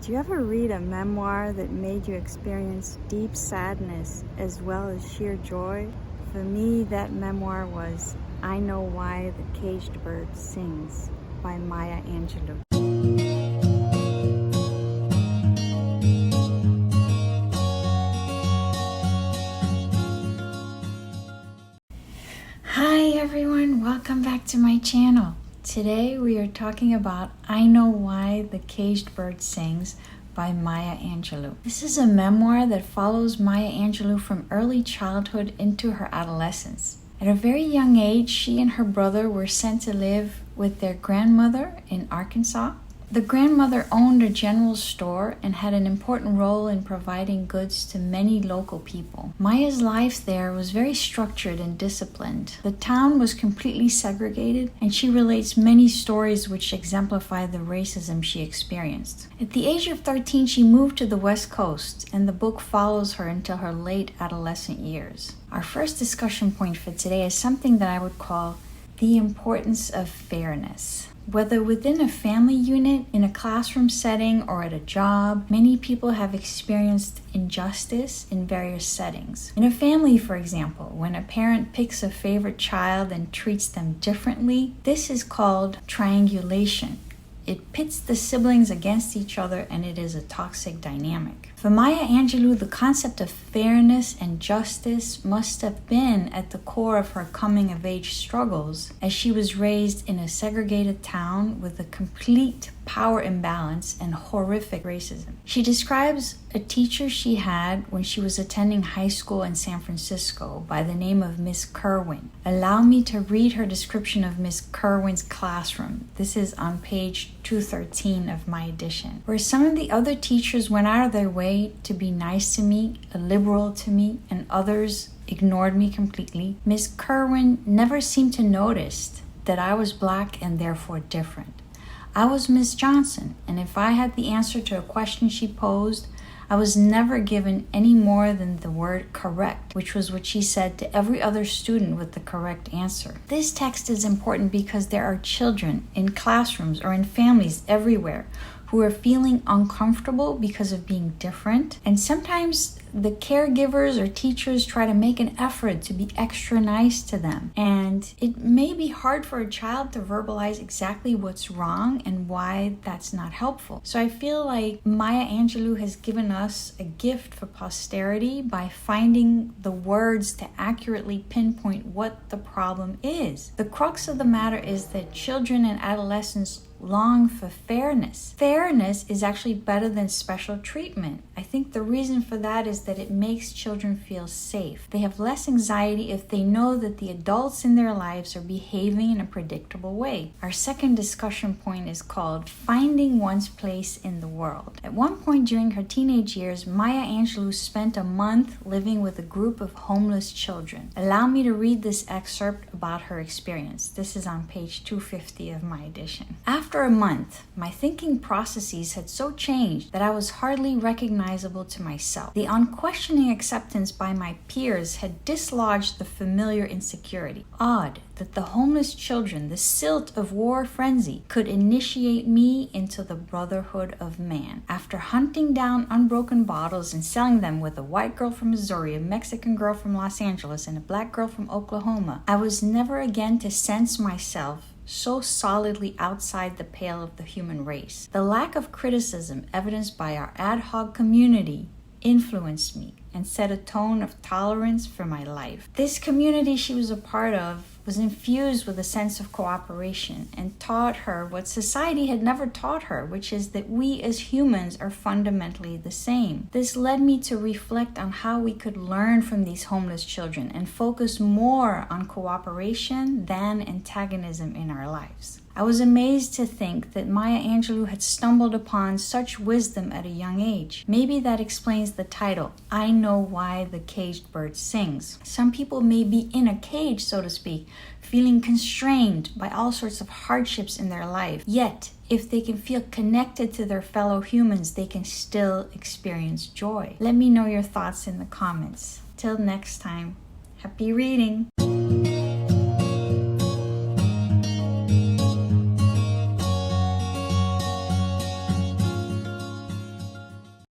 Did you ever read a memoir that made you experience deep sadness as well as sheer joy? For me, that memoir was I Know Why the Caged Bird Sings by Maya Angelou. Hi everyone, welcome back to my channel. Today we are talking about I Know Why the Caged Bird Sings by Maya Angelou. This is a memoir that follows Maya Angelou from early childhood into her adolescence. At a very young age, she and her brother were sent to live with their grandmother in Arkansas. The grandmother owned a general store and had an important role in providing goods to many local people. Maya's life there was very structured and disciplined. The town was completely segregated, and she relates many stories which exemplify the racism she experienced. At the age of 13, she moved to the West Coast, and the book follows her until her late adolescent years. Our first discussion point for today is something that I would call the importance of fairness. Whether within a family unit, in a classroom setting, or at a job, many people have experienced injustice in various settings. In a family, for example, when a parent picks a favorite child and treats them differently, this is called triangulation. It pits the siblings against each other, and it is a toxic dynamic. For Maya Angelou, the concept of fairness and justice must have been at the core of her coming-of-age struggles, as she was raised in a segregated town with a complete power imbalance and horrific racism. She describes a teacher she had when she was attending high school in San Francisco by the name of Miss Kerwin. Allow me to read her description of Miss Kerwin's classroom. This is on page 213 of my edition. Where some of the other teachers went out of their way to be nice to me, liberal to me, and others ignored me completely, Miss Kerwin never seemed to notice that I was black and therefore different. I was Miss Johnson, and if I had the answer to a question she posed, I was never given any more than the word correct, which was what she said to every other student with the correct answer. This text is important because there are children in classrooms or in families everywhere who are feeling uncomfortable because of being different, and sometimes the caregivers or teachers try to make an effort to be extra nice to them. And it may be hard for a child to verbalize exactly what's wrong and why that's not helpful. So I feel like Maya Angelou has given us a gift for posterity by finding the words to accurately pinpoint what the problem is. The crux of the matter is that children and adolescents long for fairness. Fairness is actually better than special treatment. I think the reason for that is that it makes children feel safe. They have less anxiety if they know that the adults in their lives are behaving in a predictable way. Our second discussion point is called Finding One's Place in the World. At one point during her teenage years, Maya Angelou spent a month living with a group of homeless children. Allow me to read this excerpt about her experience. This is on page 250 of my edition. After a month, my thinking processes had so changed that I was hardly recognizable to myself. The unquestioning acceptance by my peers had dislodged the familiar insecurity. Odd that the homeless children, the silt of war frenzy, could initiate me into the brotherhood of man. After hunting down unbroken bottles and selling them with a white girl from Missouri, a Mexican girl from Los Angeles, and a black girl from Oklahoma, I was never again to sense myself so solidly outside the pale of the human race. The lack of criticism evidenced by our ad hoc community influenced me and set a tone of tolerance for my life. This community she was a part of was infused with a sense of cooperation and taught her what society had never taught her, which is that we as humans are fundamentally the same. This led me to reflect on how we could learn from these homeless children and focus more on cooperation than antagonism in our lives. I was amazed to think that Maya Angelou had stumbled upon such wisdom at a young age. Maybe that explains the title, I Know Why the Caged Bird Sings. Some people may be in a cage, so to speak, feeling constrained by all sorts of hardships in their life. Yet, if they can feel connected to their fellow humans, they can still experience joy. Let me know your thoughts in the comments. Till next time, happy reading!